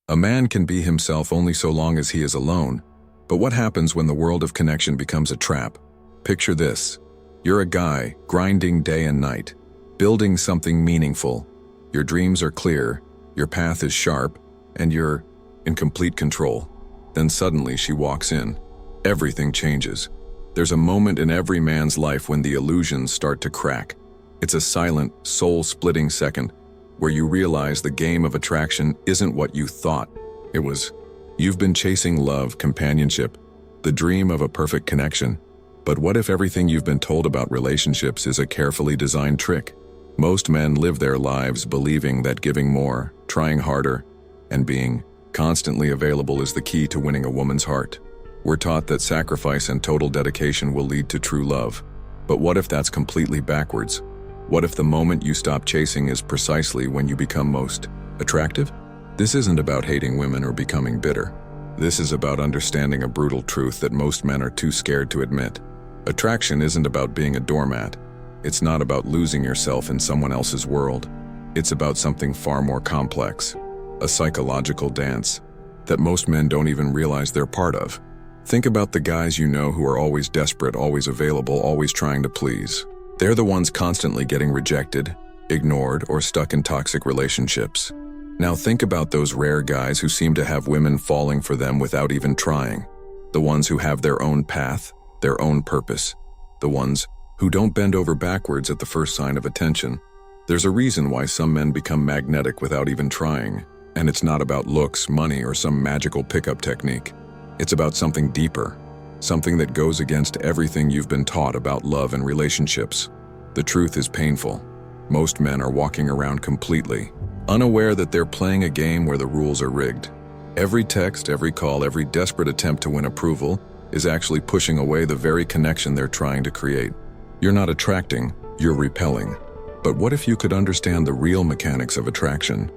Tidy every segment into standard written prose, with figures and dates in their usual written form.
A man can be himself only so long as he is alone, but what happens when the world of connection becomes a trap? Picture this. You're a guy, grinding day and night, building something meaningful. Your dreams are clear, your path is sharp, and you're in complete control. Then suddenly she walks in. Everything changes. There's a moment in every man's life when the illusions start to crack. It's a silent, soul-splitting second where you realize the game of attraction isn't what you thought it was. You've been chasing love, companionship, the dream of a perfect connection. But what if everything you've been told about relationships is a carefully designed trick? Most men live their lives believing that giving more, trying harder, and being constantly available is the key to winning a woman's heart. We're taught that sacrifice and total dedication will lead to true love. But what if that's completely backwards? What if the moment you stop chasing is precisely when you become most attractive? This isn't about hating women or becoming bitter. This is about understanding a brutal truth that most men are too scared to admit. Attraction isn't about being a doormat. It's not about losing yourself in someone else's world. It's about something far more complex, a psychological dance that most men don't even realize they're part of. Think about the guys you know who are always desperate, always available, always trying to please. They're the ones constantly getting rejected, ignored, or stuck in toxic relationships. Now think about those rare guys who seem to have women falling for them without even trying. The ones who have their own path, their own purpose. The ones who don't bend over backwards at the first sign of attention. There's a reason why some men become magnetic without even trying. And it's not about looks, money, or some magical pickup technique. It's about something deeper. Something that goes against everything you've been taught about love and relationships. The truth is painful. Most men are walking around completely unaware that they're playing a game where the rules are rigged. Every text, every call, every desperate attempt to win approval is actually pushing away the very connection they're trying to create. You're not attracting, you're repelling. But what if you could understand the real mechanics of attraction?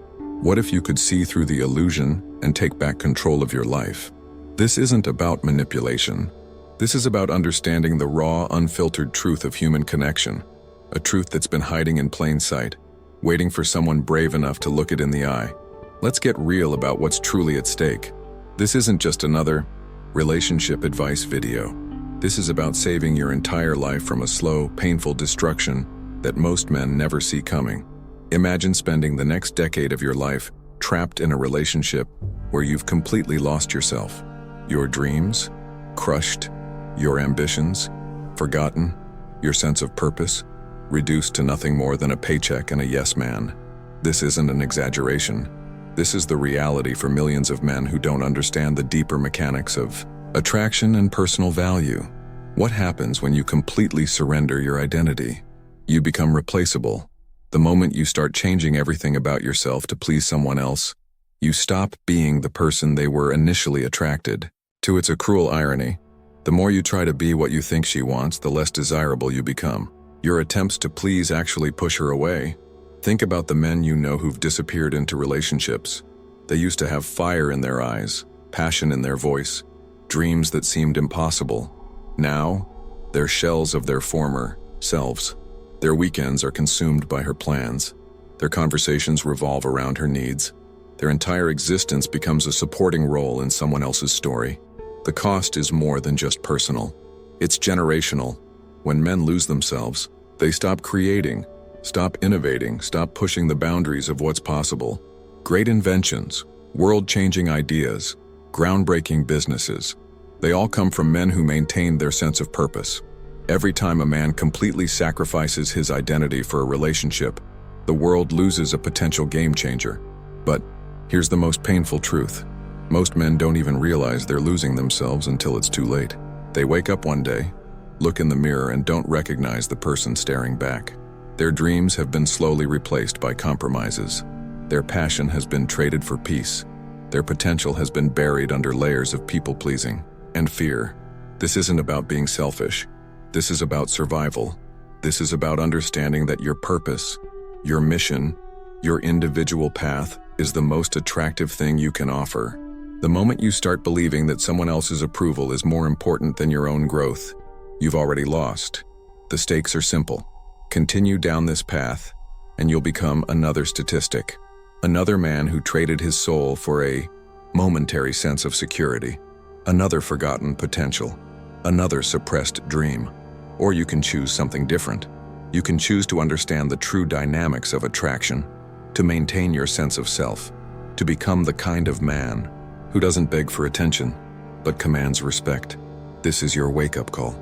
What if you could see through the illusion and take back control of your life? This isn't about manipulation. This is about understanding the raw, unfiltered truth of human connection. A truth that's been hiding in plain sight, waiting for someone brave enough to look it in the eye. Let's get real about what's truly at stake. This isn't just another relationship advice video. This is about saving your entire life from a slow, painful destruction that most men never see coming. Imagine spending the next decade of your life trapped in a relationship where you've completely lost yourself. Your dreams, crushed, your ambitions, forgotten, your sense of purpose, reduced to nothing more than a paycheck and a yes man. This isn't an exaggeration. This is the reality for millions of men who don't understand the deeper mechanics of attraction and personal value. What happens when you completely surrender your identity? You become replaceable. The moment you start changing everything about yourself to please someone else, you stop being the person they were initially attracted to. It's a cruel irony. The more you try to be what you think she wants, the less desirable you become. Your attempts to please actually push her away. Think about the men you know who've disappeared into relationships. They used to have fire in their eyes, passion in their voice, dreams that seemed impossible. Now, they're shells of their former selves. Their weekends are consumed by her plans. Their conversations revolve around her needs. Their entire existence becomes a supporting role in someone else's story. The cost is more than just personal. It's generational. When men lose themselves, they stop creating, stop innovating, stop pushing the boundaries of what's possible. Great inventions, world-changing ideas, groundbreaking businesses, they all come from men who maintained their sense of purpose. Every time a man completely sacrifices his identity for a relationship, the world loses a potential game changer. But here's the most painful truth. Most men don't even realize they're losing themselves until it's too late. They wake up one day, look in the mirror, and don't recognize the person staring back. Their dreams have been slowly replaced by compromises. Their passion has been traded for peace. Their potential has been buried under layers of people-pleasing and fear. This isn't about being selfish. This is about survival. This is about understanding that your purpose, your mission, your individual path is the most attractive thing you can offer. The moment you start believing that someone else's approval is more important than your own growth, you've already lost. The stakes are simple. Continue down this path, and you'll become another statistic. Another man who traded his soul for a momentary sense of security. Another forgotten potential. Another suppressed dream. Or you can choose something different. You can choose to understand the true dynamics of attraction, to maintain your sense of self, to become the kind of man who doesn't beg for attention, but commands respect. This is your wake-up call.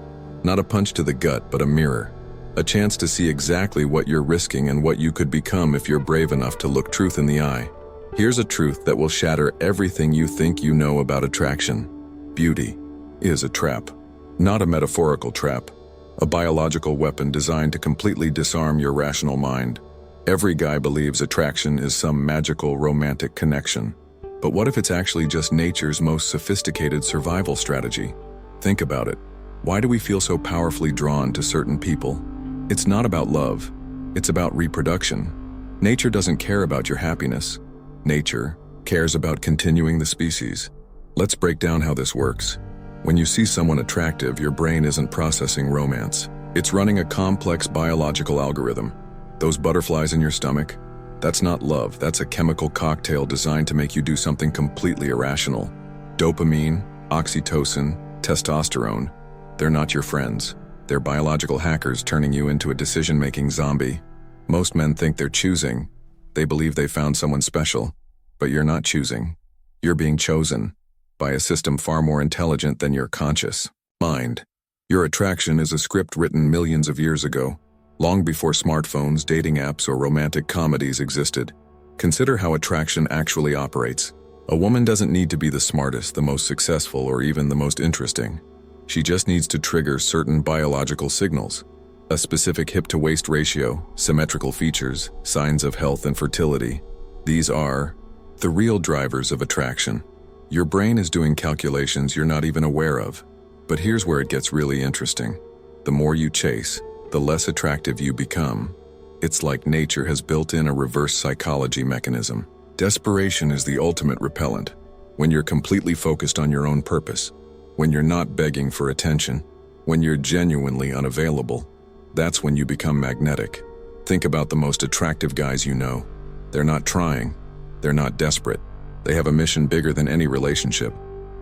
Not a punch to the gut, but a mirror. A chance to see exactly what you're risking and what you could become if you're brave enough to look truth in the eye. Here's a truth that will shatter everything you think you know about attraction. Beauty is a trap. Not a metaphorical trap. A biological weapon designed to completely disarm your rational mind. Every guy believes attraction is some magical romantic connection. But what if it's actually just nature's most sophisticated survival strategy? Think about it. Why do we feel so powerfully drawn to certain people? It's not about love. It's about reproduction. Nature doesn't care about your happiness. Nature cares about continuing the species. Let's break down how this works. When you see someone attractive, your brain isn't processing romance. It's running a complex biological algorithm. Those butterflies in your stomach, that's not love. That's a chemical cocktail designed to make you do something completely irrational. Dopamine, oxytocin, testosterone, they're not your friends. They're biological hackers turning you into a decision-making zombie. Most men think they're choosing. They believe they found someone special. But you're not choosing. You're being chosen by a system far more intelligent than your conscious mind. Your attraction is a script written millions of years ago, long before smartphones, dating apps, or romantic comedies existed. Consider how attraction actually operates. A woman doesn't need to be the smartest, the most successful, or even the most interesting. She just needs to trigger certain biological signals. A specific hip-to-waist ratio, symmetrical features, signs of health and fertility. These are the real drivers of attraction. Your brain is doing calculations you're not even aware of. But here's where it gets really interesting. The more you chase, the less attractive you become. It's like nature has built in a reverse psychology mechanism. Desperation is the ultimate repellent. When you're completely focused on your own purpose, when you're not begging for attention, when you're genuinely unavailable, that's when you become magnetic. Think about the most attractive guys you know. They're not trying. They're not desperate. They have a mission bigger than any relationship.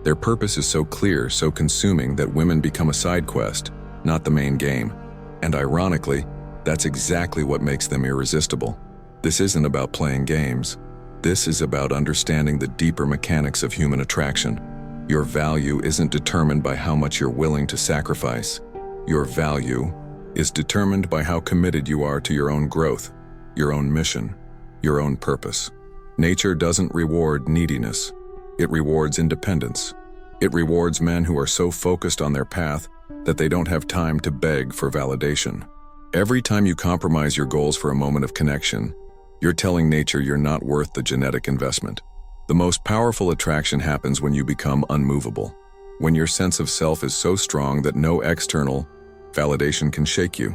Their purpose is so clear, so consuming that women become a side quest, not the main game. And ironically, that's exactly what makes them irresistible. This isn't about playing games. This is about understanding the deeper mechanics of human attraction. Your value isn't determined by how much you're willing to sacrifice. Your value is determined by how committed you are to your own growth, your own mission, your own purpose. Nature doesn't reward neediness. It rewards independence. It rewards men who are so focused on their path that they don't have time to beg for validation. Every time you compromise your goals for a moment of connection, you're telling nature you're not worth the genetic investment. The most powerful attraction happens when you become unmovable. When your sense of self is so strong that no external validation can shake you.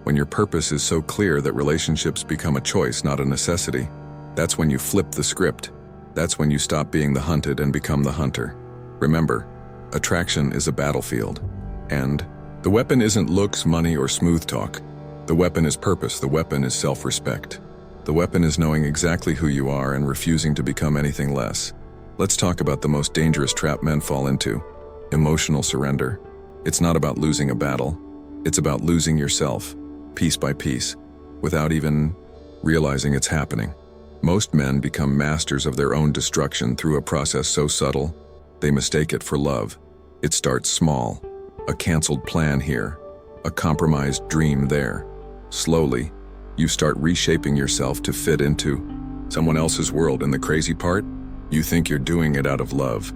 When your purpose is so clear that relationships become a choice, not a necessity. That's when you flip the script. That's when you stop being the hunted and become the hunter. Remember, attraction is a battlefield. And the weapon isn't looks, money, or smooth talk. The weapon is purpose. The weapon is self-respect. The weapon is knowing exactly who you are and refusing to become anything less. Let's talk about the most dangerous trap men fall into: emotional surrender. It's not about losing a battle. It's about losing yourself, piece by piece, without even realizing it's happening. Most men become masters of their own destruction through a process so subtle, they mistake it for love. It starts small, a canceled plan here, a compromised dream there. Slowly, you start reshaping yourself to fit into someone else's world, and the crazy part? You think you're doing it out of love.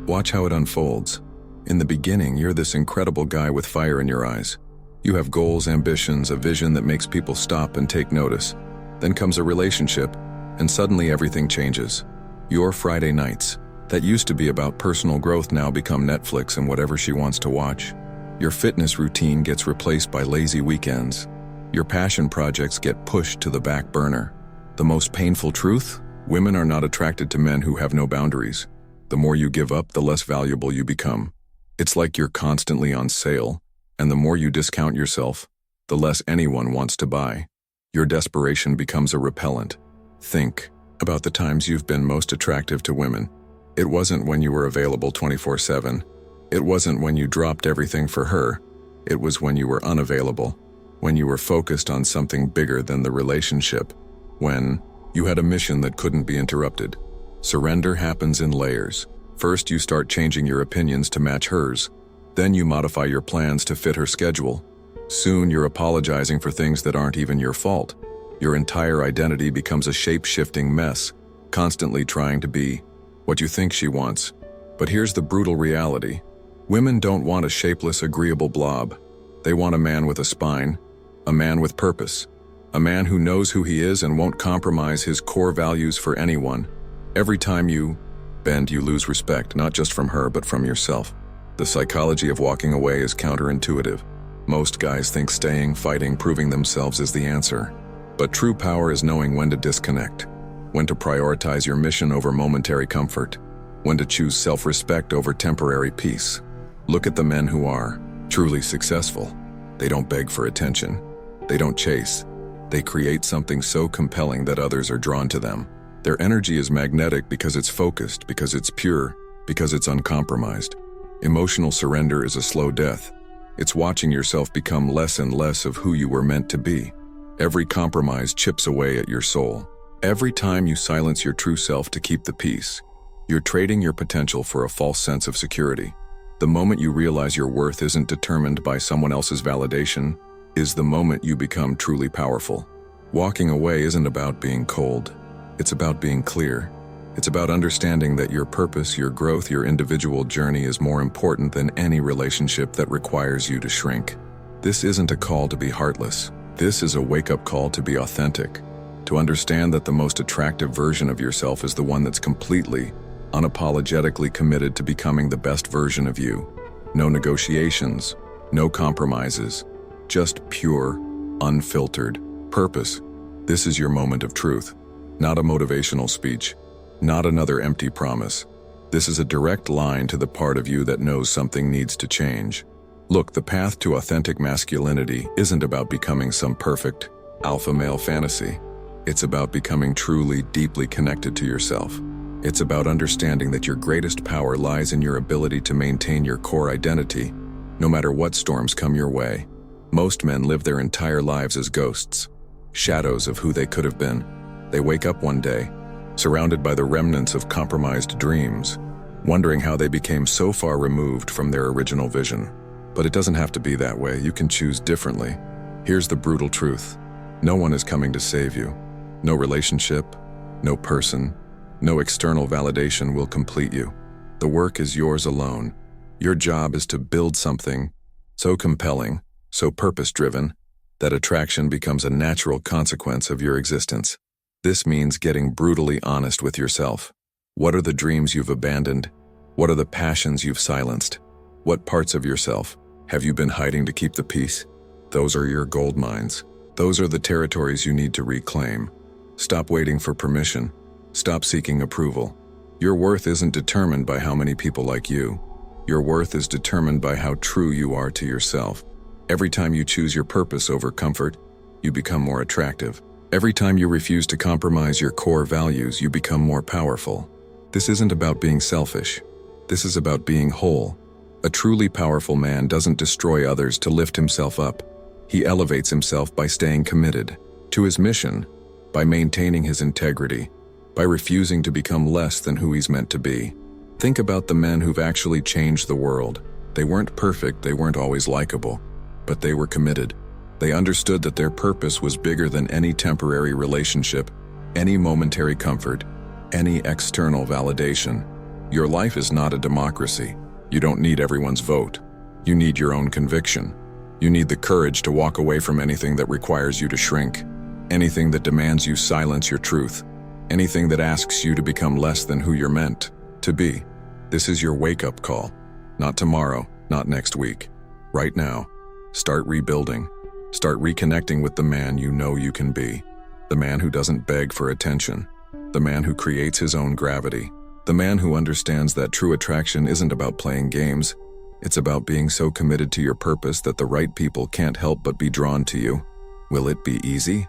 Watch how it unfolds. In the beginning, you're this incredible guy with fire in your eyes. You have goals, ambitions, a vision that makes people stop and take notice. Then comes a relationship, and suddenly everything changes. Your Friday nights, that used to be about personal growth, now become Netflix and whatever she wants to watch. Your fitness routine gets replaced by lazy weekends. Your passion projects get pushed to the back burner. The most painful truth? Women are not attracted to men who have no boundaries. The more you give up, the less valuable you become. It's like you're constantly on sale, and the more you discount yourself, the less anyone wants to buy. Your desperation becomes a repellent. Think, about the times you've been most attractive to women. It wasn't when you were available 24/7. It wasn't when you dropped everything for her. It was when you were unavailable, when you were focused on something bigger than the relationship, when you had a mission that couldn't be interrupted. Surrender happens in layers. First, you start changing your opinions to match hers. Then you modify your plans to fit her schedule. Soon, you're apologizing for things that aren't even your fault. Your entire identity becomes a shape-shifting mess, constantly trying to be what you think she wants. But here's the brutal reality. Women don't want a shapeless, agreeable blob. They want a man with a spine, a man with purpose, a man who knows who he is and won't compromise his core values for anyone. Every time you bend, you lose respect, not just from her, but from yourself. The psychology of walking away is counterintuitive. Most guys think staying, fighting, proving themselves is the answer. But true power is knowing when to disconnect, when to prioritize your mission over momentary comfort, when to choose self-respect over temporary peace. Look at the men who are truly successful. They don't beg for attention. They don't chase. They create something so compelling that others are drawn to them. Their energy is magnetic because it's focused, because it's pure, because it's uncompromised. Emotional surrender is a slow death. It's watching yourself become less and less of who you were meant to be. Every compromise chips away at your soul. Every time you silence your true self to keep the peace, you're trading your potential for a false sense of security. The moment you realize your worth isn't determined by someone else's validation is the moment you become truly powerful. Walking away isn't about being cold. It's about being clear. It's about understanding that your purpose, your growth, your individual journey is more important than any relationship that requires you to shrink. This isn't a call to be heartless. This is a wake-up call to be authentic, to understand that the most attractive version of yourself is the one that's completely, unapologetically committed to becoming the best version of you. No negotiations, no compromises, just pure, unfiltered purpose. This is your moment of truth, not a motivational speech, not another empty promise. This is a direct line to the part of you that knows something needs to change. Look, the path to authentic masculinity isn't about becoming some perfect alpha male fantasy. It's about becoming truly, deeply connected to yourself. It's about understanding that your greatest power lies in your ability to maintain your core identity, no matter what storms come your way. Most men live their entire lives as ghosts, shadows of who they could have been. They wake up one day, surrounded by the remnants of compromised dreams, wondering how they became so far removed from their original vision. But it doesn't have to be that way. You can choose differently. Here's the brutal truth. No one is coming to save you. No relationship, no person, no external validation will complete you. The work is yours alone. Your job is to build something so compelling, so purpose-driven, that attraction becomes a natural consequence of your existence. This means getting brutally honest with yourself. What are the dreams you've abandoned? What are the passions you've silenced? What parts of yourself have you been hiding to keep the peace? Those are your gold mines. Those are the territories you need to reclaim. Stop waiting for permission. Stop seeking approval. Your worth isn't determined by how many people like you. Your worth is determined by how true you are to yourself. Every time you choose your purpose over comfort, you become more attractive. Every time you refuse to compromise your core values, you become more powerful. This isn't about being selfish. This is about being whole. A truly powerful man doesn't destroy others to lift himself up. He elevates himself by staying committed to his mission, by maintaining his integrity, by refusing to become less than who he's meant to be. Think about the men who've actually changed the world. They weren't perfect, they weren't always likable, but they were committed. They understood that their purpose was bigger than any temporary relationship, any momentary comfort, any external validation. Your life is not a democracy. You don't need everyone's vote. You need your own conviction. You need the courage to walk away from anything that requires you to shrink, anything that demands you silence your truth, anything that asks you to become less than who you're meant to be. This is your wake-up call. Not tomorrow, not next week. Right now, start rebuilding. Start reconnecting with the man you know you can be. The man who doesn't beg for attention. The man who creates his own gravity. The man who understands that true attraction isn't about playing games. It's about being so committed to your purpose that the right people can't help but be drawn to you. Will it be easy?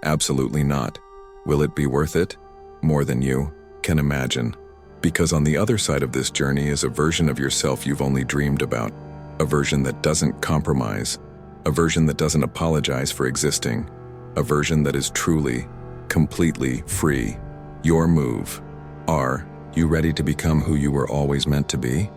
Absolutely not. Will it be worth it? more than you can imagine. Because on the other side of this journey is a version of yourself you've only dreamed about, a version that doesn't compromise, a version that doesn't apologize for existing, a version that is truly, completely free. Your move. Are you ready to become who you were always meant to be?